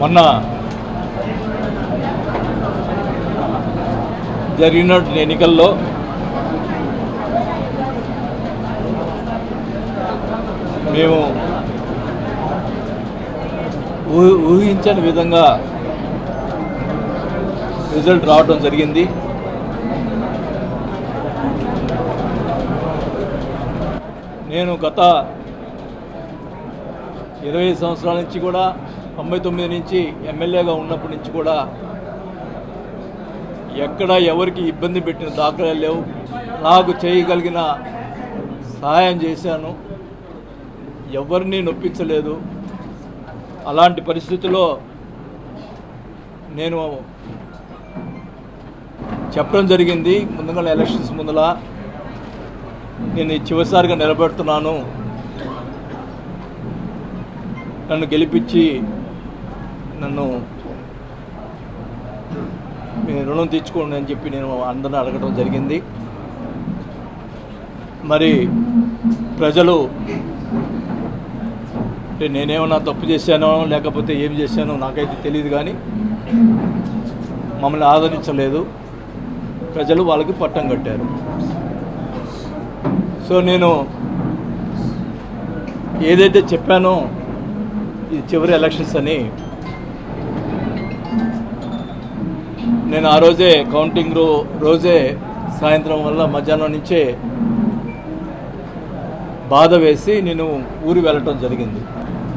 మొన్న జరిగిన ఎన్నికల్లో మేము ఊహించని విధంగా రిజల్ట్ రావడం జరిగింది. నేను గత 20 సంవత్సరాల నుంచి కూడా 99 నుంచి ఎమ్మెల్యేగా ఉన్నప్పటి నుంచి కూడా ఎక్కడ ఎవరికి ఇబ్బంది పెట్టిన దాఖలాలు లేవు. నాకు చేయగలిగిన సహాయం చేశాను, ఎవరిని నొప్పించలేదు. అలాంటి పరిస్థితుల్లో నేను చెప్పడం జరిగింది ముందుగా ఎలక్షన్స్ ముందల, నేను చివరిసారిగా నిలబెడుతున్నాను, నన్ను గెలిపించి నన్ను మీ రుణం తీర్చుకోండి అని చెప్పి నేను అందరిని అడగడం జరిగింది. మరి ప్రజలు అంటే నేనేమన్నా తప్పు చేశానో లేకపోతే ఏం చేశానో నాకైతే తెలియదు, కానీ మమ్మల్ని ఆదరించలేదు. ప్రజలు వాళ్ళకి పట్టం కట్టారు. సో నేను ఏదైతే చెప్పానో ఇది చివరి ఎలక్షన్స్ అని, నేను ఆ రోజే కౌంటింగ్ రోజే సాయంత్రం వల్ల మధ్యాహ్నం నుంచే బాధ వేసి నేను ఊరు వెళ్ళటం జరిగింది.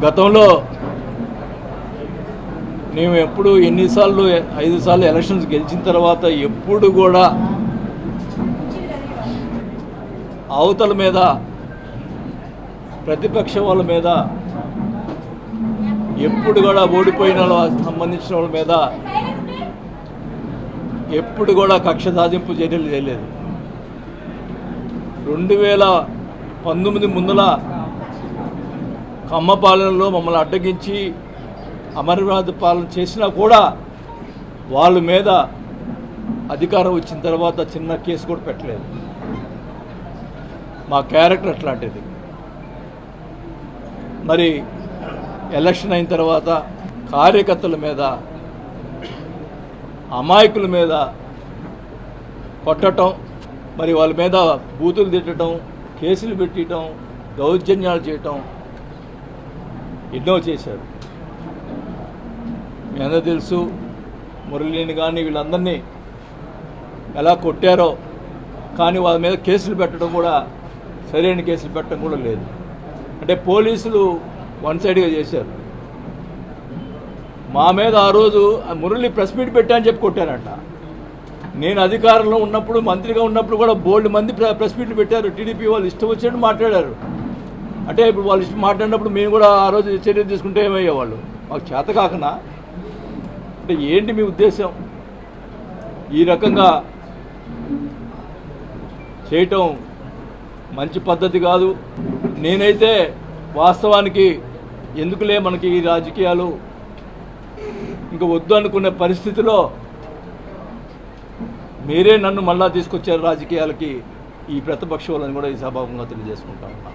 గతంలో మేము ఎప్పుడు 5 సార్లు ఎలక్షన్స్ గెలిచిన తర్వాత ఎప్పుడు కూడా అవతల మీద ప్రతిపక్ష వాళ్ళ మీద ఎప్పుడు కూడా ఓడిపోయిన సంబంధించిన వాళ్ళ మీద ఎప్పుడు కూడా కక్ష సాధింపు చర్యలు చేయలేదు. 2019 ముందల కమ్మపాలనలో మమ్మల్ని అడ్డగించి అమరవాద పాలన చేసినా కూడా వాళ్ళ మీద అధికారం వచ్చిన తర్వాత చిన్న కేసు కూడా పెట్టలేదు. మా క్యారెక్టర్ అట్లాంటిది. మరి ఎలక్షన్ అయిన తర్వాత కార్యకర్తల మీద, అమాయకుల మీద కొట్టడం, మరి వాళ్ళ మీద బూతులు తిట్టడం, కేసులు పెట్టడం, దౌర్జన్యాలు చేయటం ఎన్నో చేశారు. మీ అందరూ తెలుసు. మురళిని కానీ వీళ్ళందరినీ ఎలా కొట్టారో, కానీ వాళ్ళ మీద కేసులు పెట్టడం కూడా, సరైన కేసులు పెట్టడం కూడా లేదు. అంటే పోలీసులు వన్ సైడ్గా చేశారు. మా మీద ఆ రోజు మురళి ప్రెస్ మీట్ పెట్టా అని చెప్పి కొట్టారంట. నేను అధికారంలో ఉన్నప్పుడు, మంత్రిగా ఉన్నప్పుడు కూడా బోల్డ్ మంది ప్రెస్ మీట్లు పెట్టారు. టీడీపీ వాళ్ళు ఇష్టం వచ్చినట్టు మాట్లాడారు. అంటే ఇప్పుడు వాళ్ళు ఇష్టం మాట్లాడినప్పుడు మేము కూడా ఆ రోజు చర్య తీసుకుంటే ఏమయ్యేవాళ్ళు? మాకు చేత కాకనా? అంటే ఏంటి మీ ఉద్దేశం? ఈ రకంగా చేయటం మంచి పద్ధతి కాదు. నేనైతే వాస్తవానికి ఎందుకులే మనకి ఈ రాజకీయాలు ఇంకా వద్దు అనుకునే పరిస్థితిలో మీరే నన్ను మళ్ళా తీసుకొచ్చారు రాజకీయాలకి. ఈ ప్రతిపక్ష వాళ్ళని కూడా ఈ సభాముఖంగా తెలియజేసుకుంటా ఉన్నా.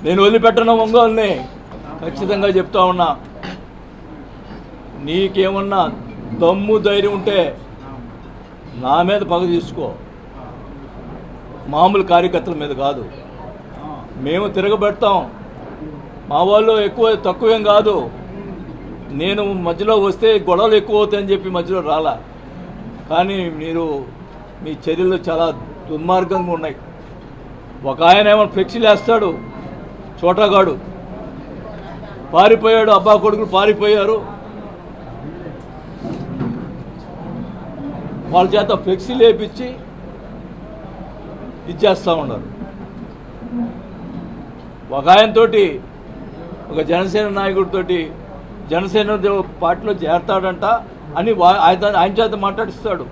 నేను వదిలిపెట్టను ఒంగోలుని, ఖచ్చితంగా చెప్తా ఉన్నా. నీకేమన్నా దమ్ము ధైర్యం ఉంటే నా మీద పగ తీసుకో, మామూలు కార్యకర్తల మీద కాదు. మేము తిరగబెడతాం. మా వాళ్ళు తక్కువేం కాదు. నేను మధ్యలో వస్తే గొడవలు ఎక్కువ అవుతాయని చెప్పి మధ్యలో రాలా. కానీ మీరు మీ చర్యలు చాలా దుర్మార్గంగా ఉన్నాయి. ఒక ఆయన ఏమో ఫ్లెక్సీలు వేస్తాడు, చోటగాడు పారిపోయాడు, అబ్బా కొడుకులు పారిపోయారు. వాళ్ళ చేత ఫ్లెక్సీలు వేపించి ఇచ్చేస్తూ ఉన్నారు. ఒక ఆయనతోటి, ఒక జనసేన నాయకుడితోటి జనసేన పార్టీలో చేరతాడంట అని ఆయన చేత మాట్లాడిస్తాడు.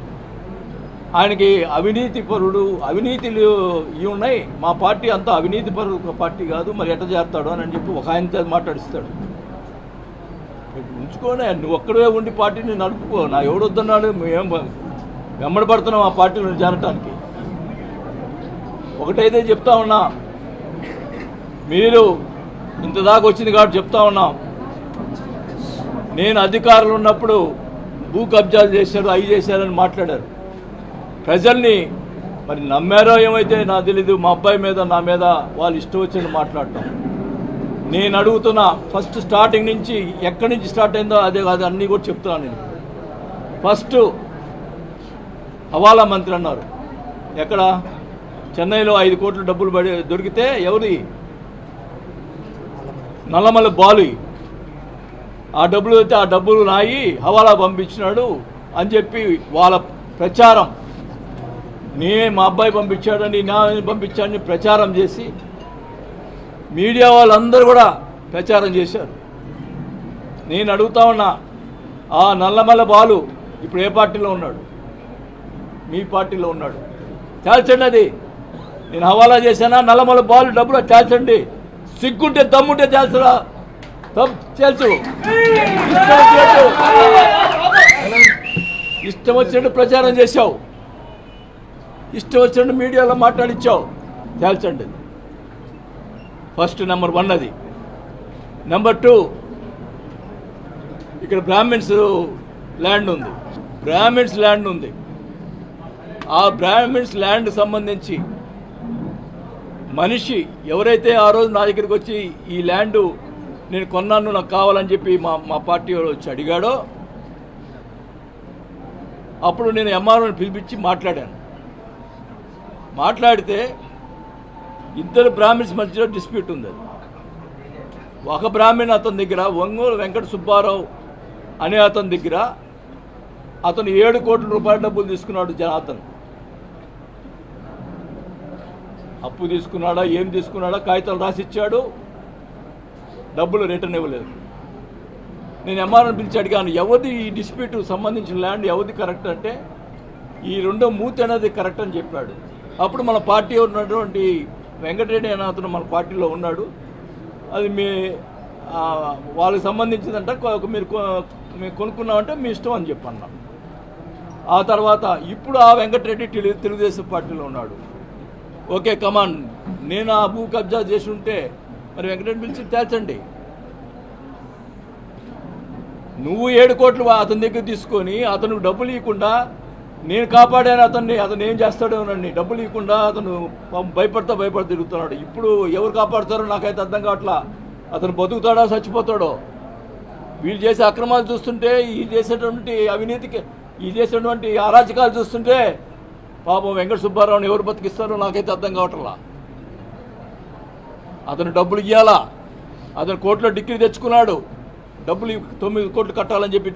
ఆయనకి అవినీతి పరుడు, అవినీతిలు ఇవి ఉన్నాయి, మా పార్టీ అంతా అవినీతి పరుడు పార్టీ కాదు, మరి ఎట్లా చేస్తాడు అని చెప్పి ఒక ఆయన చేత మాట్లాడిస్తాడు. ఉంచుకోనే, నువ్వు ఒక్కడే ఉండి పార్టీని నడుపుకో. నా ఎవడొద్దన్నాడు? మేము వెంబడపడుతున్నాం ఆ పార్టీలో చేరటానికి. ఒకటైతే చెప్తా ఉన్నా, మీరు ఇంతదాకా వచ్చింది కాబట్టి చెప్తా ఉన్నాం, నేను అధికారులు ఉన్నప్పుడు భూ కబ్జాలు చేశారు, అవి చేశారని మాట్లాడారు. ప్రజల్ని మరి నమ్మారో ఏమైతే నాకు తెలీదు. మా అబ్బాయి మీద నా మీద వాళ్ళు ఇష్టం వచ్చింది మాట్లాడటం. నేను అడుగుతున్నా, ఫస్ట్ స్టార్టింగ్ నుంచి ఎక్కడి నుంచి స్టార్ట్ అయిందో అదే కాదు అన్నీ కూడా చెప్తున్నాను నేను. ఫస్ట్ హవాలా మంత్రి అన్నారు. ఎక్కడ? చెన్నైలో 5 కోట్ల డబ్బులు దొరికితే ఎవరి? నల్లమల్ల బాలు. ఆ డబ్బులు అయితే ఆ డబ్బులు నాయి హవాలా పంపించినాడు అని చెప్పి వాళ్ళ ప్రచారం. మా అబ్బాయి పంపించాడని, నా పంపించాడని ప్రచారం చేసి మీడియా వాళ్ళందరూ కూడా ప్రచారం చేశారు. నేను అడుగుతా ఉన్నా, ఆ నల్లమల్ల బాలు ఇప్పుడు ఏ పార్టీలో ఉన్నాడు? మీ పార్టీలో ఉన్నాడు. తేల్చండి. అది నేను హవాలా చేశానా? నల్లమల్ల బాలు డబ్బులు తేల్చండి. సిగ్గుంటే దమ్ముంటే తేల్చరా? తేల్చు. ఇష్టం వచ్చినట్టు ప్రచారం చేశావు, ఇష్టం వచ్చినట్టు మీడియాలో మాట్లాడిచ్చావు. తేల్చండి. ఫస్ట్ నెంబర్ 1 అది. నెంబర్ 2, ఇక్కడ బ్రాహ్మిన్స్ ల్యాండ్ ఉంది. బ్రాహ్మిన్స్ ల్యాండ్ ఉంది. ఆ బ్రాహ్మిన్స్ ల్యాండ్ సంబంధించి మనిషి ఎవరైతే ఆ రోజు నా దగ్గరికి వచ్చి ఈ ల్యాండు నేను కొన్నాను, నాకు కావాలని చెప్పి మా పార్టీ వచ్చి అడిగాడో, అప్పుడు నేను ఎంఆర్ఓని పిలిపించి మాట్లాడాను. మాట్లాడితే ఇద్దరు బ్రాహ్మిన్స్ మధ్యలో డిస్ప్యూట్ ఉంది. ఒక బ్రాహ్మణ్ అతని దగ్గర ఒంగోలు వెంకట సుబ్బారావు అనే అతని దగ్గర అతను 7 కోట్ల రూపాయల డబ్బులు తీసుకున్నాడు. అతను అప్పు తీసుకున్నాడా, ఏం తీసుకున్నాడా, కాగితాలు రాసిచ్చాడు, డబ్బులు రిటర్న్ ఇవ్వలేదు. నేను ఎంఆర్ఓని పిలిచి అడిగాను, ఎవరిది ఈ డిస్ప్యూట్ సంబంధించిన ల్యాండ్ ఎవరిది కరెక్ట్ అంటే, ఈ రెండో మూతి అనేది కరెక్ట్ అని చెప్పాడు. అప్పుడు మన పార్టీ ఉన్నటువంటి వెంకటరెడ్డి అనే అతను మన పార్టీలో ఉన్నాడు. అది వాళ్ళకి సంబంధించిందంట, మీరు కొనుక్కున్నామంటే మీ ఇష్టం అని చెప్పన్నా. ఆ తర్వాత ఇప్పుడు ఆ వెంకటరెడ్డి తెలుగుదేశం పార్టీలో ఉన్నాడు. ఓకే కమాన్, నేను ఆ భూ కబ్జా చేసి ఉంటే మరి వెంకటరెడ్డి పిలిచి తేల్చండి. నువ్వు 7 కోట్లు అతని దగ్గర తీసుకొని అతను డబ్బులు ఇవ్వకుండా, నేను కాపాడాను అతన్ని, అతను ఏం చేస్తాడోనండి, డబ్బులు ఇవ్వకుండా అతను భయపడతా తిరుగుతున్నాడు. ఇప్పుడు ఎవరు కాపాడుతారో నాకైతే అర్థం కావట్లా. అతను బతుకుతాడా చచ్చిపోతాడో? వీళ్ళు చేసే అక్రమాలు చూస్తుంటే, ఈ చేసేటువంటి అవినీతికి, ఈ చేసేటువంటి అరాచకాలు చూస్తుంటే పాపం వెంకట సుబ్బారావుని ఎవరు బతికిస్తారో నాకైతే అర్థం కావట్లా. అతను డబ్బులు ఇవ్వాలా? అతను కోర్టులో డిగ్రీ తెచ్చుకున్నాడు, డబ్బులు 9 కోట్లు కట్టాలని చెప్పి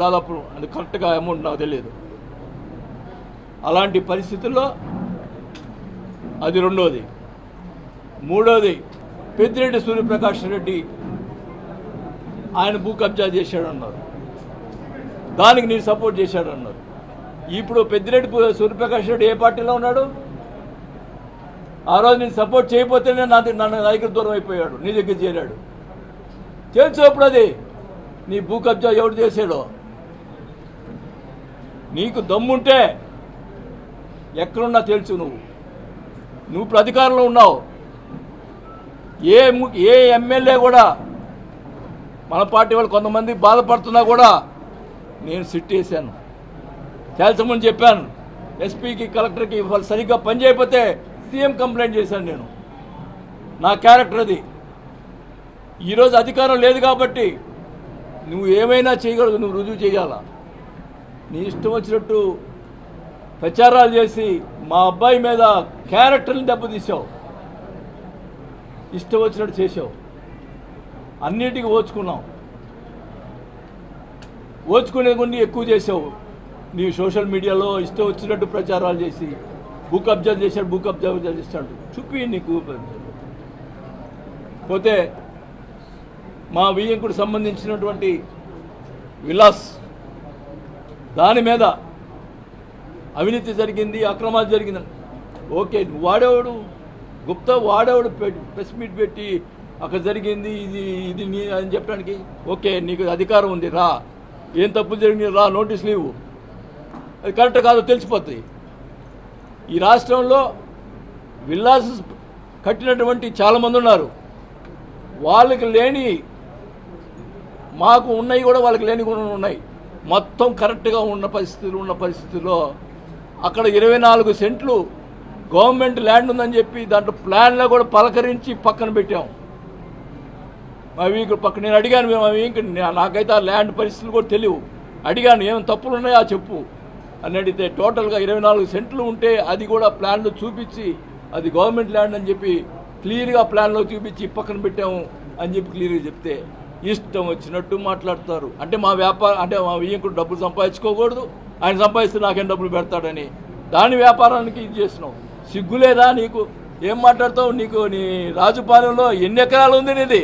దాదాపు అది కరెక్ట్గా అమౌంట్ నాకు తెలియదు. అలాంటి పరిస్థితుల్లో అది రెండోది. మూడోది, పెద్దిరెడ్డి సూర్యప్రకాష్ రెడ్డి ఆయన భూ కబ్జా చేశాడన్నారు, దానికి నేను సపోర్ట్ చేశాడన్నారు. ఇప్పుడు పెద్దిరెడ్డి సూర్యప్రకాష్ రెడ్డి ఏ పార్టీలో ఉన్నాడు? ఆ రోజు నేను సపోర్ట్ చేయకపోతేనే నన్ను దగ్గర దూరం అయిపోయాడు, నీ దగ్గర చేరాడు. తెలుసు అప్పుడు అది నీ భూ కబ్జా ఎవడు చేశాడో. నీకు దమ్ముంటే ఎక్కడున్నా తెలుసు. నువ్వు ఇప్పుడు అధికారంలో ఉన్నావు. ఏ ఎమ్మెల్యే కూడా, మన పార్టీ వాళ్ళు కొంతమంది బాధపడుతున్నా కూడా నేను సిట్ వేసాను, తేల్చమని చెప్పాను. ఎస్పీకి, కలెక్టర్కి వాళ్ళు సరిగ్గా పని చేయకపోతే సీఎం కంప్లైంట్ చేశాను. నేను నా క్యారెక్టర్ అది. ఈరోజు అధికారం లేదు కాబట్టి నువ్వు ఏమైనా చేయగలదు, నువ్వు రుజువు చేయాలా. నీ ఇష్టం వచ్చినట్టు ప్రచారాలు చేసి మా అబ్బాయి మీద క్యారెక్టర్ని దెబ్బతీసావు, ఇష్టం వచ్చినట్టు చేసావు, అన్నిటికీ ఓచుకున్నావు. ఓచుకునే కొన్ని ఎక్కువ చేసావు. నీ సోషల్ మీడియాలో ఇష్టం వచ్చినట్టు ప్రచారాలు చేసి భూ కబ్జా చేశాడు చూపి నీకు. పోతే మా వియ్యంకుడు సంబంధించినటువంటి విలాస్, దాని మీద అవినీతి జరిగింది, అక్రమాలు జరిగిందని. ఓకే, వాడేవాడు గుప్తా, వాడేవాడు ప్రెస్ మీట్ పెట్టి అక్కడ జరిగింది ఇది నీ అని చెప్పడానికి. ఓకే, నీకు అధికారం ఉంది, రా, ఏం తప్పులు జరిగింది రా, నోటీసులు ఇవ్వు. అది కరెక్ట్ కాదో తెలిసిపోతుంది. ఈ రాష్ట్రంలో విల్లాస్ కట్టినటువంటి చాలామంది ఉన్నారు. వాళ్ళకి లేని మాకు ఉన్నాయి కూడా వాళ్ళకి లేని కూడా ఉన్నాయి. మొత్తం కరెక్ట్గా ఉన్న పరిస్థితుల్లో అక్కడ 24 సెంట్లు గవర్నమెంట్ ల్యాండ్ ఉందని చెప్పి దాంట్లో ప్లాన్లో కూడా పలకరించి పక్కన పెట్టాం. అవి పక్కన నేను అడిగాను, నాకైతే ఆ ల్యాండ్ పరిస్థితులు కూడా తెలియవు. అడిగాను ఏమైనా తప్పులు ఉన్నాయా చెప్పు అని అడిగితే టోటల్గా 24 సెంట్లు ఉంటే అది కూడా ప్లాన్లో చూపించి అది గవర్నమెంట్ ల్యాండ్ అని చెప్పి క్లియర్గా ప్లాన్లో చూపించి పక్కన పెట్టాము అని చెప్పి క్లియర్గా చెప్తే ఇష్టం వచ్చినట్టు మాట్లాడతారు. అంటే మా వ్యాపారం అంటే మా వియ్యంకుడు డబ్బులు సంపాదించుకోకూడదు, ఆయన సంపాదిస్తే నాకేం డబ్బులు పెడతాడని దాని వ్యాపారానికి ఇది చేసినావు. సిగ్గులేదా నీకు? ఏం మాట్లాడతావు? నీకు నీ రాజుపాలెంలో ఎన్ని ఎకరాలు ఉంది? నీది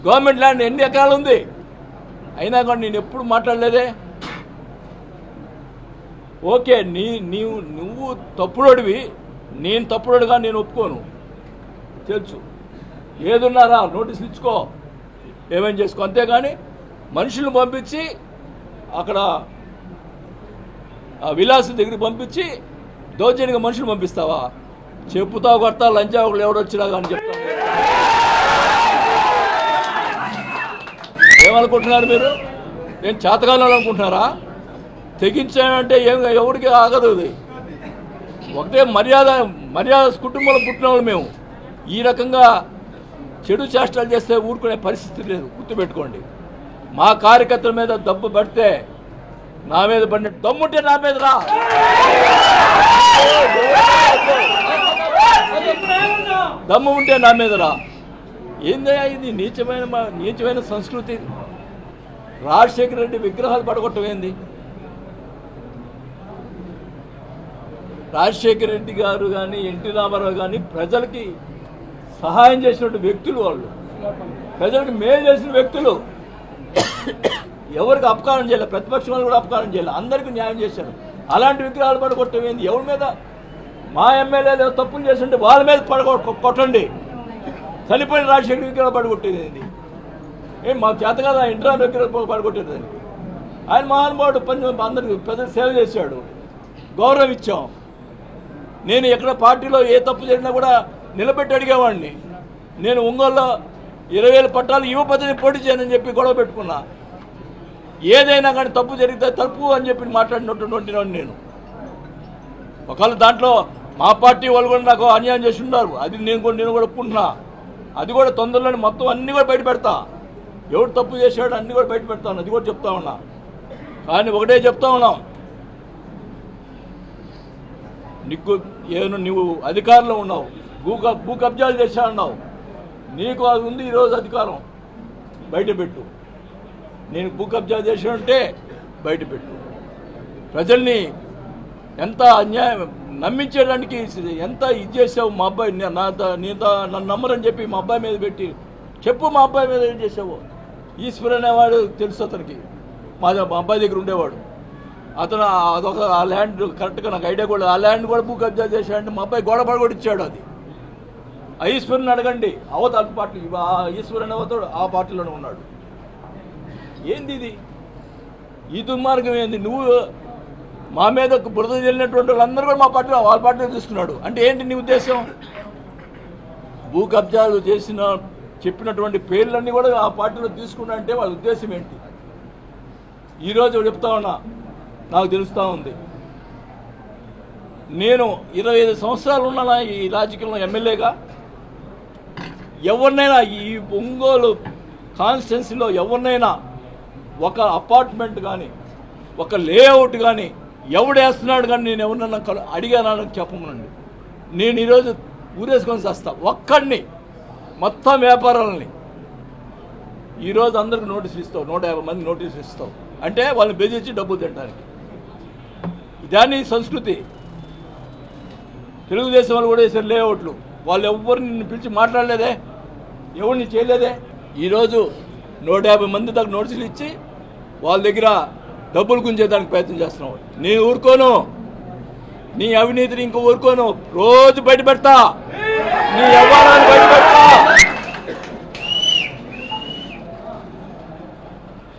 గవర్నమెంట్ ల్యాండ్ ఎన్ని ఎకరాలు ఉంది? అయినా కూడా నేను ఎప్పుడు మాట్లాడలేదే. ఓకే, నువ్వు తప్పుడోడివి, నేను తప్పుడోడుగా నేను ఒప్పుకోను, తెలుసు. ఏదున్నారా నోటీసులు ఇచ్చుకో, ఏమేం చేసుకో, అంతేగాని మనుషులను పంపించి అక్కడ విలాస్ దగ్గరికి పంపించి దౌర్జన్యంగా మనుషులు పంపిస్తావా? చెప్పుతావు కొడతా లంచా ఒకళ్ళు ఎవడొచ్చినా కానీ చెప్తాను. ఏమనుకుంటున్నారు మీరు? నేను చేతకాలను అనుకుంటున్నారా? తెగించానంటే ఎవరికి ఆగదు. అది ఒకటే మర్యాద కుటుంబంలో పుట్టిన వాళ్ళు మేము. ఈ రకంగా చెడు చేష్టలు చేస్తే ఊరుకునే పరిస్థితి లేదు, గుర్తుపెట్టుకోండి. మా కార్యకర్తల మీద దెబ్బ పడితే నా మీద పడిన దమ్ముంటే నా మీద రా. దమ్ము ఉంటే నా మీద రా. ఏందయ్యా ఇది? నీచమైన సంస్కృతి. రాజశేఖర రెడ్డి విగ్రహాలు పడగొట్టమైంది. రాజశేఖర రెడ్డి గారు కానీ ఎన్టీ రామారావు కానీ ప్రజలకి సహాయం చేసినటువంటి వ్యక్తులు, వాళ్ళు ప్రజలకు మేలు చేసిన వ్యక్తులు. ఎవరికి అపకారం చేయలేదు, ప్రతిపక్షం వాళ్ళు కూడా అపకారం చేయలేదు, అందరికీ న్యాయం చేశారు. అలాంటి విగ్రహాలు పడగొట్టమైంది. ఎవరి మీద? మా ఎమ్మెల్యేలు తప్పులు చేస్తుంటే వాళ్ళ మీద కొట్టండి. చనిపోయిన రాజశేఖర విగ్రహాలు పడగొట్టేది ఏం మాకు చేత కదా? ఇంట్రా విగ్రహాలు పడగొట్టేది. ఆయన మహానుభావుడు, అందరికి ప్రజలు సేవ చేశాడు, గౌరవం ఇచ్చాం. నేను ఎక్కడ పార్టీలో ఏ తప్పు జరిగినా కూడా నిలబెట్టి అడిగేవాడిని. నేను ఒంగోలులో 20,000 పట్టాలు యువపతిని పోటీ చేయనని చెప్పి గొడవ పెట్టుకున్నా. ఏదైనా కానీ తప్పు జరిగితే తప్పు అని చెప్పి మాట్లాడినటువంటి నేను. ఒకవేళ దాంట్లో మా పార్టీ వాళ్ళు కూడా నాకు అన్యాయం చేసి ఉన్నారు, అది నేను కూడా ఒప్పుకుంటున్నా. అది కూడా తొందరలోనే మొత్తం అన్నీ కూడా బయట పెడతా. ఎవరు తప్పు చేశాడు అన్నీ కూడా బయట పెడతాను, అది కూడా చెప్తా ఉన్నా. కానీ ఒకటే చెప్తా ఉన్నాం, నువ్వు అధికారంలో ఉన్నావు, భూ కబ్జాలు చేశా అన్నావు, నీకు అది ఉంది ఈరోజు అధికారం, బయటపెట్టు. నేను భూ కబ్జా చేశానంటే బయటపెట్టు. ప్రజల్ని ఎంత అన్యాయం నమ్మించడానికి ఎంత ఇది చేసావు. మా అబ్బాయి నన్ను నమ్మరని చెప్పి మా అబ్బాయి మీద పెట్టి చెప్పు, మా అబ్బాయి మీద ఏం చేసావు. ఈశ్వర్ అనేవాడు తెలుసు అతనికి, మా అబ్బాయి దగ్గర ఉండేవాడు. అతను అదొక ఆ ల్యాండ్ కరెక్ట్గా నాకు ఐడియా కూడా, ఆ ల్యాండ్ కూడా భూ కబ్జా చేశాడంటే మా అబ్బాయి గోడ పడగొట్టించాడు. అది ఈశ్వరుని అడగండి, అవతల పార్టీ ఈశ్వర్ అనే అవుతాడు, ఆ పార్టీలోనే ఉన్నాడు. ఏంది ఇది? ఈ దుర్మార్గం ఏంది? నువ్వు మా మీద బురద చెల్లినటువంటి వాళ్ళందరూ కూడా మా పార్టీలో వాళ్ళ పార్టీలో తీసుకున్నాడు అంటే ఏంటి నీ ఉద్దేశం? భూ కబ్జాలు చెప్పినటువంటి పేర్లన్నీ కూడా ఆ పార్టీలో తీసుకున్నా అంటే వాళ్ళ ఉద్దేశం ఏంటి? ఈరోజు చెప్తా ఉన్నా, నాకు తెలుస్తూ ఉంది. నేను 25 సంవత్సరాలు ఉన్నానా ఈ రాజకీయంలో ఎమ్మెల్యేగా. ఎవరినైనా ఈ ఒంగోలు కాన్స్టిట్యున్సీలో ఎవరినైనా ఒక అపార్ట్మెంట్ కానీ ఒక లేఅవుట్ కానీ ఎవడేస్తున్నాడు కానీ నేను ఎవరినన్నా అడిగానని చెప్పమనండి. నేను ఈరోజు ఊరేసుకొని చేస్తా ఒక్కడిని, మొత్తం వ్యాపారాలని. ఈరోజు అందరికి నోటీసులు ఇస్తావు, 150 మంది నోటీసులు ఇస్తావు అంటే వాళ్ళని బెదిరించి డబ్బులు తినడానికి. ఇదాన్ని సంస్కృతి. తెలుగుదేశం వాళ్ళు కూడా వేసారు లేఅవుట్లు, వాళ్ళు ఎవరిని నిన్ను పిలిచి మాట్లాడలేదే, ఎవరిని చేయలేదే. ఈరోజు 150 మంది దాకా నోటీసులు ఇచ్చి వాళ్ళ దగ్గర డబ్బులు గుంజేదానికి ప్రయత్నం చేస్తున్నావు. నేను ఊరుకోను, నీ అవినీతిని ఇంకో ఊరుకోను. రోజు బయట పెడతా, నీ వ్యవహారాన్ని బయట పెడతా.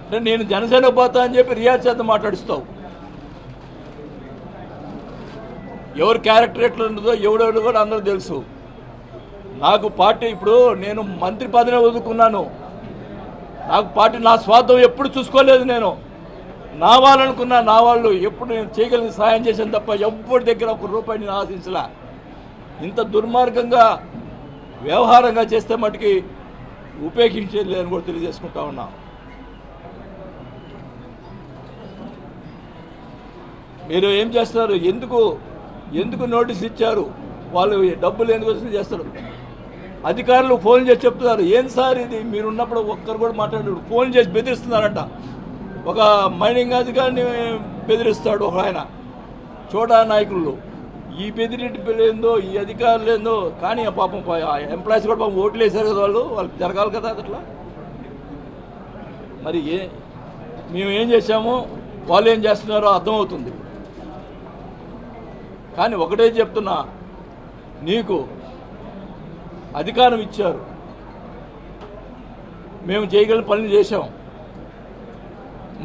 అంటే నేను జనసేన పోతా అని చెప్పి రియాజ్ చేత మాట్లాడిస్తావు. ఎవరు క్యారెక్టర్ ఎట్లా ఉంటుందో ఎవడెవరు కూడా అందరూ తెలుసు. నాకు పార్టీ ఇప్పుడు నేను మంత్రి పదవిని వదులుకున్నాను, నాకు పార్టీ నా స్వార్థం ఎప్పుడు చూసుకోలేదు. నేను నా వాళ్ళనుకున్నా, నా వాళ్ళు ఎప్పుడు నేను చేయగలిగిన సహాయం చేశాను తప్ప ఎవ్వరి దగ్గర ఒక రూపాయి నేను ఆశించలే. ఇంత దుర్మార్గంగా వ్యవహారంగా చేస్తే మటుకి ఉపేక్షించేది లేదని కూడా తెలియజేసుకుంటా ఉన్నా. మీరు ఏం చేస్తున్నారు? ఎందుకు నోటీస్ ఇచ్చారు? వాళ్ళు డబ్బులు ఎందుకు వసూలు చేస్తారు? అధికారులు ఫోన్ చేసి చెప్తున్నారు, ఏం సార్ ఇది మీరున్నప్పుడు ఒక్కరు కూడా మాట్లాడారు. ఫోన్ చేసి బెదిరిస్తున్నారంట. ఒక మైనింగ్ అధికారిని బెదిరిస్తాడు ఒక ఆయన, చోటా నాయకులు. ఈ బెదిరింపు ఏందో, ఈ అధికారులు ఏందో. కానీ పాపం ఎంప్లాయీస్ కూడా పాపం ఓట్లు వేశారు కదా, వాళ్ళకి జరగాలి కదా అట్లా. మరి మేము ఏం చేశామో వాళ్ళు ఏం చేస్తున్నారో అర్థమవుతుంది. కానీ ఒకటే చెప్తున్నా, నీకు అధికారం ఇచ్చారు, మేము చేయగలిగిన పనులు చేశాం.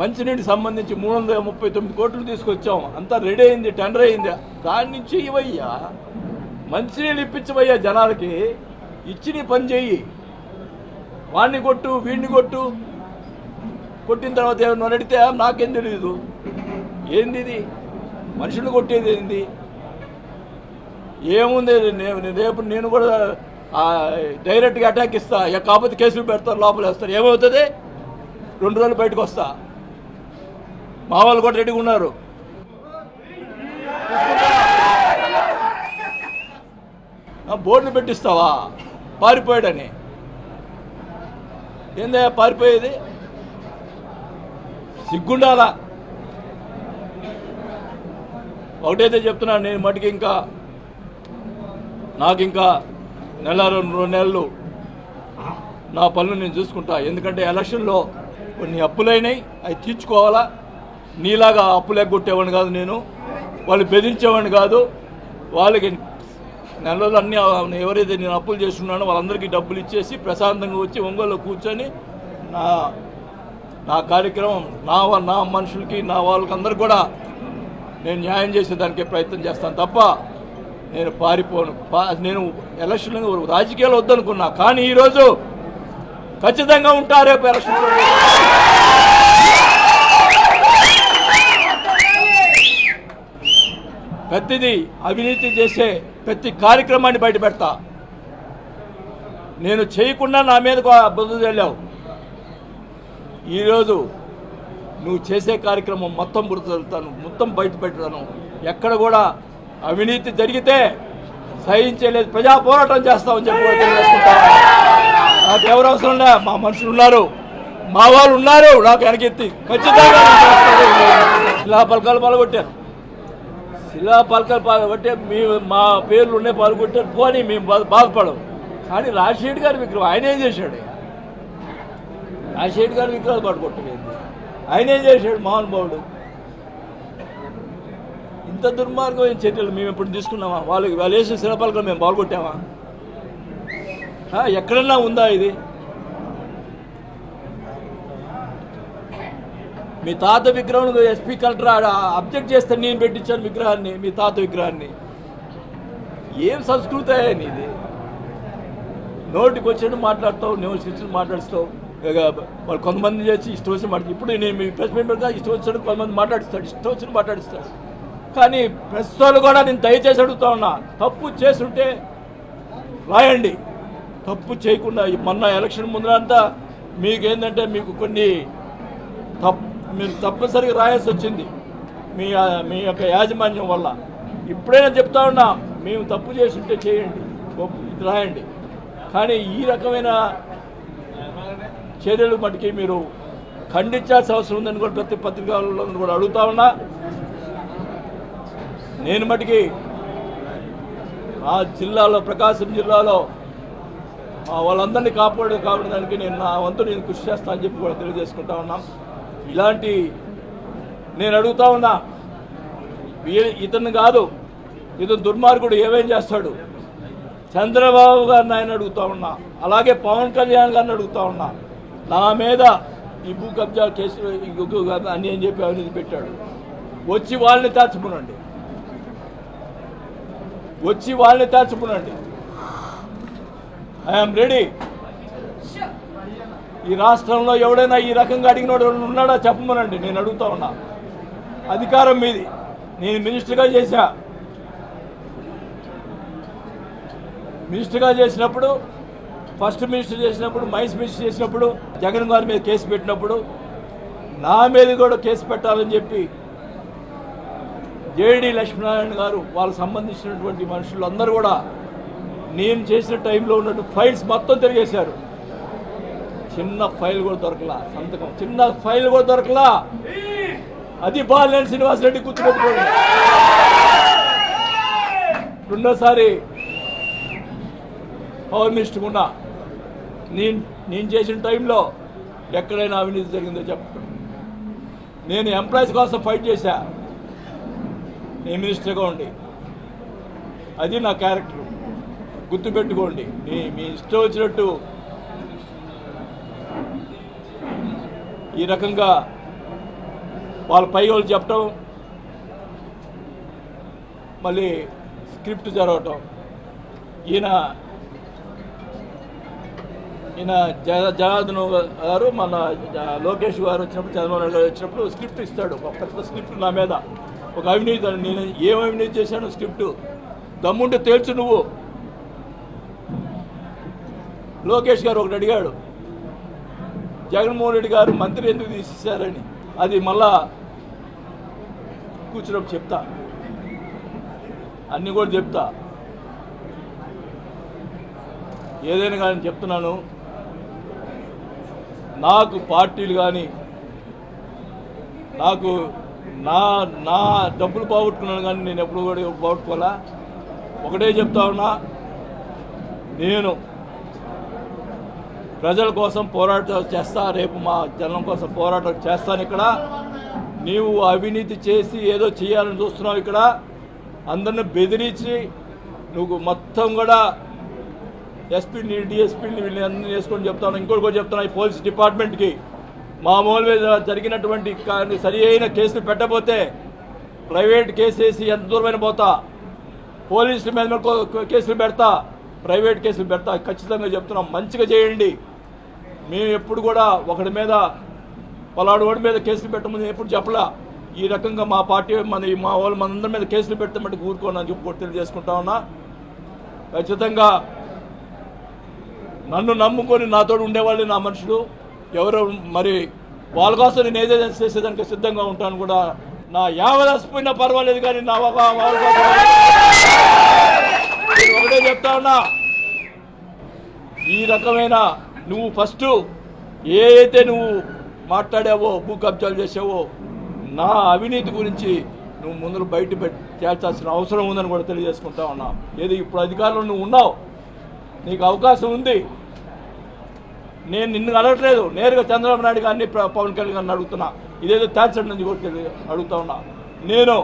మంచినీటికి సంబంధించి 339 కోట్లు తీసుకొచ్చాం, అంతా రెడీ అయింది, టెండర్ అయింది. దాని నుంచి ఇవయ్యా మంచినీళ్ళు ఇప్పించవయ్యా జనాలకి. ఇచ్చి నీ పని చెయ్యి. వాడిని కొట్టు, వీడిని కొట్టిన తర్వాత ఏమన్నా అడిగితే నాకేం తెలియదు. ఏంది ఇది? మనుషులు కొట్టేది ఏంది? ఏముంది? రేపు నేను కూడా డైరెక్ట్గా అటాక్ ఇస్తా. కాకపోతే కేసులు పెడతారు, లోపల వేస్తారు. ఏమవుతుంది? 2 రోజులు బయటకు వస్తా. మా వాళ్ళు కూడా రెడీగా ఉన్నారు. బోర్డులు పెట్టిస్తావా పారిపోయాడని? ఏందా పారిపోయేది? సిగ్గుండాలా? ఒకటైతే చెప్తున్నాను, నేను మటుకి నాకు ఇంకా 1-2 నెలలు నా పనులు నేను చూసుకుంటా. ఎందుకంటే ఎలక్షన్లో కొన్ని అప్పులైనాయి, అవి తీర్చుకోవాలా. నీలాగా అప్పులు ఎగ్గొట్టేవాడిని కాదు నేను, వాళ్ళు బెదిరించేవాడిని కాదు. వాళ్ళకి నెలలో అన్నీ ఎవరైతే నేను అప్పులు చేస్తున్నానో వాళ్ళందరికీ డబ్బులు ఇచ్చేసి ప్రశాంతంగా వచ్చి ఒంగోలులో కూర్చొని నా కార్యక్రమం, నా మనుషులకి, నా వాళ్ళకి అందరికి కూడా నేను న్యాయం చేసేదానికి ప్రయత్నం చేస్తాను తప్ప నేను పారిపోను. నేను ఎలక్షన్ రాజకీయాలు వద్దనుకున్నా, కానీ ఈరోజు ఖచ్చితంగా ఉంటా. రేపు ఎలక్షన్ ప్రతిదీ అవినీతి చేసే ప్రతి కార్యక్రమాన్ని బయట పెడతా. నేను చేయకుండా నా మీదకు బుద్ధి వెళ్ళావు. ఈరోజు నువ్వు చేసే కార్యక్రమం మొత్తం బురదలుతాను, మొత్తం బయట పెడతాను. ఎక్కడ కూడా అవినీతి జరిగితే సహించలేదు, ప్రజా పోరాటం చేస్తామని చెప్పి తెలియజేసుకుంటా. నాకు ఎవరు అవసరం లే, మా మనుషులు ఉన్నారు, మా వాళ్ళు ఉన్నారు. నాకు వెనకెత్తి ఖచ్చితంగా శిలాపలకాలు పాల్గొట్టారు. శిలాపలకాలు పాల్గొట్టే మా పేర్లు ఉన్నాయి, పాల్గొట్టారు. పోనీ మేము బాధపడము. కానీ రాజశేఖర్ గారి విగ్రహం ఆయన ఏం చేశాడు? రాజశేఖర్ గారి విగ్రహాలు పట్టుకొట్టలేదు. ఆయన ఏం చేశాడు? మహానుభావుడు. ఇంత దుర్మార్గమైన చర్యలు మేము ఎప్పుడు తీసుకున్నామా? వాళ్ళు వేసిన శిలాపలకాలు మేము పాల్గొట్టామా? ఎక్కడన్నా ఉందా ఇది? మీ తాత విగ్రహం ఎస్పీ కలెక్టర్ అబ్జెక్ట్ చేస్తే నేను పెట్టించాను విగ్రహాన్ని, మీ తాత విగ్రహాన్ని. ఏం సంస్కృతి ఇది? నోటికి వచ్చినట్టు మాట్లాడతావు, నేను మాట్లాడుతావు. వాళ్ళు కొంతమంది చేసి ఇష్టం వచ్చి మాట్లాడు. ఇప్పుడు నేను మీ ప్రెస్ మీట్ పెడతా, ఇష్టం వచ్చినట్టు కొంతమంది మాట్లాడిస్తాడు, ఇష్టం వచ్చినట్టు మాట్లాడిస్తాడు. కానీ ప్రెస్ వాళ్ళు కూడా నేను దయచేసి అడుగుతా ఉన్నా, తప్పు చేస్తుంటే రాయండి, తప్పు చేయకుండా. మొన్న ఎలక్షన్ ముందరంతా మీకేంటంటే మీకు కొన్ని మీరు తప్పనిసరిగా రాయాల్సి వచ్చింది మీ యొక్క యాజమాన్యం వల్ల. ఇప్పుడైనా చెప్తా ఉన్నా, మేము తప్పు చేస్తుంటే చేయండి, ఇది రాయండి. కానీ ఈ రకమైన చర్యలు మటుకి మీరు ఖండించాల్సిన అవసరం ఉందని కూడా ప్రతి పత్రికల్లో కూడా అడుగుతా ఉన్నా. నేను మటుకి ఆ జిల్లాలో, ప్రకాశం జిల్లాలో వాళ్ళందరినీ కాపాడడానికి నేను నా వంతు నేను కృషి చేస్తా అని చెప్పి కూడా తెలియజేసుకుంటా ఉన్నాం. ఇలాంటి నేను అడుగుతా ఉన్నా, ఇతను కాదు, ఇతను దుర్మార్గుడు ఏమేం చేస్తాడు? చంద్రబాబు గారిని ఆయన అడుగుతా ఉన్నా, అలాగే పవన్ కళ్యాణ్ గారిని అడుగుతా ఉన్నా. నా మీద ఈ భూ కబ్జా కేసులు అని అని చెప్పి అవినీతి పెట్టాడు. వచ్చి వాళ్ళని తెచ్చుకునండి, వచ్చి వాళ్ళని తెచ్చుకునండి. I'm ready. ఈ రాష్ట్రంలో ఎవడైనా ఈ రకంగా అడిగినోడు ఉన్నాడా చెప్పమనండి. నేను అడుగుతా ఉన్నా. అధికారం మీది. నేను మినిస్టర్గా చేసినప్పుడు ఫస్ట్ మినిస్టర్ చేసినప్పుడు, మైన్స్ మినిస్టర్ చేసినప్పుడు, జగన్ గారి మీద కేసు పెట్టినప్పుడు నా మీద కూడా కేసు పెట్టాలని చెప్పి జేడి లక్ష్మీనారాయణ గారు వాళ్ళకు సంబంధించినటువంటి మనుషులు అందరూ కూడా నేను చేసిన టైంలో ఉన్నట్టు ఫైల్స్ మొత్తం తిరిగేశారు. చిన్న ఫైల్ కూడా దొరకలా, సంతకం చిన్న ఫైల్ కూడా దొరకలా. అది బాలినేని శ్రీనివాసరెడ్డి గుర్తుపెట్టుకోండి. రెండోసారి పవర్ మినిస్టర్ ఉన్నా నేను చేసిన టైంలో ఎక్కడైనా అవినీతి జరిగిందో చెప్పండి. నేను ఎంప్లాయీస్ కోసం ఫైట్ చేశా నేను మినిస్టర్గా ఉండి. అది నా క్యారెక్టర్, గుర్తుపెట్టుకోండి. మీ ఇష్టం వచ్చినట్టు ఈ రకంగా వాళ్ళ పై వాళ్ళు చెప్పటం, మళ్ళీ స్క్రిప్ట్ జరగటం. ఈయన జనార్దన్ గారు, మన లోకేష్ గారు వచ్చినప్పుడు, చంద్రబాబు నాయుడు గారు వచ్చినప్పుడు స్క్రిప్ట్ ఇస్తాడు. ఒక పెద్ద స్క్రిప్ట్ నా మీద, ఒక అవినీతి. నేను ఏం అవినీతి చేశాను స్క్రిప్ట్ దమ్ముంటే తేల్చు నువ్వు. లోకేష్ గారు ఒకటి అడిగాడు, జగన్మోహన్ రెడ్డి గారు మంత్రి ఎందుకు తీసేశారని. అది మళ్ళా కూర్చున్నప్పుడు చెప్తా, అన్నీ కూడా చెప్తా. ఏదైనా కానీ చెప్తున్నాను, నాకు పార్టీలు కానీ, నాకు నా డబ్బులు పోగొట్టుకున్నాను కానీ నేను ఎప్పుడు కూడా పోగొట్టుకోవాలా. ఒకటే చెప్తా ఉన్నా, నేను ప్రజల కోసం పోరాటం చేస్తా. రేపు మా జనం కోసం పోరాటం చేస్తాను. ఇక్కడ నీవు అవినీతి చేసి ఏదో చేయాలని చూస్తున్నావు. ఇక్కడ అందరిని బెదిరించి నువ్వు మొత్తం కూడా ఎస్పీని, డిఎస్పీని వీళ్ళని అందరినీ వేసుకొని చెప్తాను. ఇంకోటి కూడా చెప్తాను, ఈ పోలీస్ డిపార్ట్మెంట్కి మామూలు మీద జరిగినటువంటి సరి అయిన కేసులు పెట్టబోతే ప్రైవేట్ కేసు వేసి ఎంత దూరమైన పోతా, పోలీసుల మీద కేసులు పెడతా, ప్రైవేట్ కేసులు పెడతా. ఖచ్చితంగా చెప్తున్నాం, మంచిగా చేయండి. మేము ఎప్పుడు కూడా ఒకడి మీద పలాడు వాడి మీద కేసులు పెట్టమని ఎప్పుడు చెప్పలా. ఈ రకంగా మా పార్టీ మా వాళ్ళు మనందరి మీద కేసులు పెట్టమంటే ఊరుకోనని చెప్పి తెలియజేసుకుంటా ఉన్నా. ఖచ్చితంగా నన్ను నమ్ముకొని నాతో ఉండేవాళ్ళు నా మనుషులు ఎవరో, మరి వాళ్ళ కోసం నేను ఏదైనా చేసేదానికి సిద్ధంగా ఉంటాను కూడా. నా యావదసిపోయినా పర్వాలేదు కానీ నా వాళ్ళ కోసం ఒకటే చెప్తా ఉన్నా, ఈ రకమైన నువ్వు ఫస్ట్ ఏదైతే నువ్వు మాట్లాడావో, భూ కబ్జాలు చేసావో, నా అవినీతి గురించి నువ్వు ముందు బయట తేల్చాల్సిన అవసరం ఉందని కూడా తెలియజేసుకుంటా ఉన్నా. ఏది ఇప్పుడు అధికారంలో నువ్వు ఉన్నావు, నీకు అవకాశం ఉంది. నేను నిన్ను అడగట్లేదు, నేరుగా చంద్రబాబు నాయుడు గారిని, పవన్ కళ్యాణ్ గారిని అడుగుతున్నా. ఇదేదో తేల్చండి కూడా అడుగుతా ఉన్నా. నేను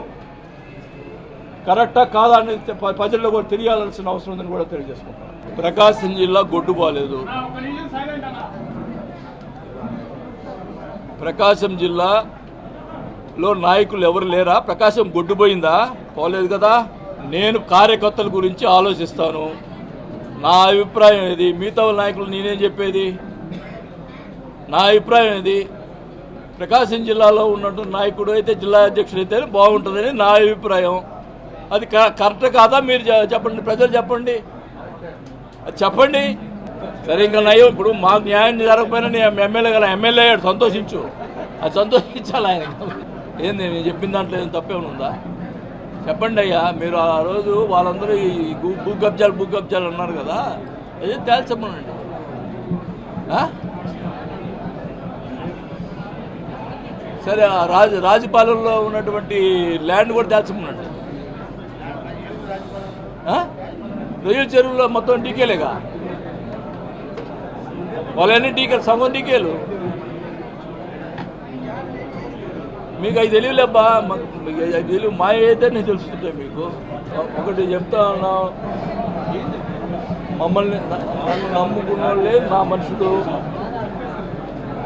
కరెక్టా కాదా అని ప్రజల్లో కూడా తెలియాల్సిన అవసరం ఉందని కూడా తెలియజేసుకుంటాను. ప్రకాశం జిల్లా గొడ్డు బాలేదు. ప్రకాశం జిల్లాలో నాయకులు ఎవరు లేరా? ప్రకాశం గొడ్డుపోయిందా? పోలేదు కదా. నేను కార్యకర్తల గురించి ఆలోచిస్తాను. నా అభిప్రాయం ఇది. మిగతా నాయకులు నేనేం చెప్పేది? నా అభిప్రాయం ఇది. ప్రకాశం జిల్లాలో ఉన్నటువంటి నాయకుడు అయితే, జిల్లా అధ్యక్షుడు అయితే బాగుంటుందని నా అభిప్రాయం. అది కరెక్ట్ కాదా? మీరు చెప్పండి, ప్రజలు చెప్పండి, అది చెప్పండి. సరే, ఇంకా నయం. ఇప్పుడు మాకు న్యాయం జరగకపోయినా నేను ఎమ్మెల్యే అయ్యాడు, సంతోషించు. అది సంతోషించాలి ఆయన. ఏంది నేను చెప్పిన దాంట్లో ఏం తప్పేమైనా ఉందా? చెప్పండి అయ్యా. మీరు ఆ రోజు వాళ్ళందరూ ఈ భూ కబ్జాలు అన్నారు కదా, అది తేల్చమనండి. సరే, రాజపాలెంలో ఉన్నటువంటి ల్యాండ్ కూడా తేల్చమనండి. రొయ్యల చెరువులో మొత్తం టీకేలేగా, వాళ్ళన్నీ టీకేలు, సగం టీకేలు. మీకు అవి తెలియలేబ్బా, తెలియదు. మా ఏదైనా తెలుస్తుంటాయి మీకు. ఒకటి చెప్తా ఉన్నాం, మమ్మల్ని నమ్ముకున్న వాళ్ళే నా మనుషులు.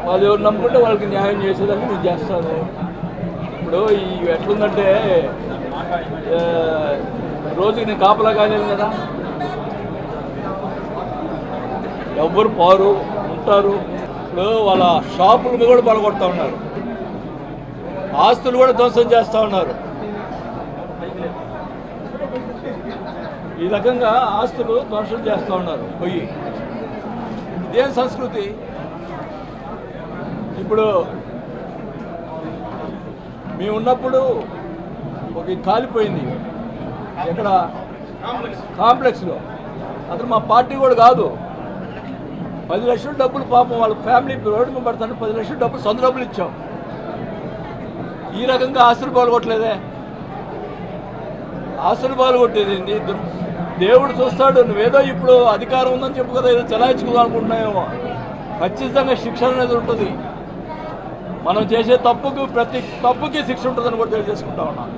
వాళ్ళు ఎవరు నమ్ముకుంటే వాళ్ళకి న్యాయం చేసేదాన్ని నేను చేస్తాను. ఇప్పుడు ఎట్లుందంటే, రోజుకి నేను కాపలా కాలేదు కదా, ఎవ్వరు పారు ఉంటారు. ఇప్పుడు వాళ్ళ షాపులు కూడా పడగొడతా ఉన్నారు, ఆస్తులు కూడా ధ్వంసం చేస్తూ ఉన్నారు. ఈ రకంగా ఆస్తులు ధ్వంసం చేస్తూ ఉన్నారు పోయి. ఇదేం సంస్కృతి? ఇప్పుడు మేము ఉన్నప్పుడు ఒక కాలిపోయింది ఇక్కడ కాంప్లెక్స్లో, అతను మా పార్టీ కూడా కాదు. 10 లక్షల డబ్బులు పాపం వాళ్ళ ఫ్యామిలీ రోడ్డు మీద పడతాను, 10 లక్షల డబ్బులు సొంత డబ్బులు ఇచ్చాం. ఈ రకంగా ఆస్తులు పాల్గొట్టలేదే. ఆస్తులు పాల్గొట్టేది ఏంది? దేవుడు చూస్తాడు. నువ్వేదో ఇప్పుడు అధికారం ఉందని చెప్పు కదా, ఏదో చెలాయించుకుందాం అనుకుంటున్నాయేమో. ఖచ్చితంగా శిక్ష అనేది ఉంటుంది. మనం చేసే తప్పుకు ప్రతి తప్పుకి శిక్ష ఉంటుందని కూడా తెలియజేసుకుంటా ఉన్నాం.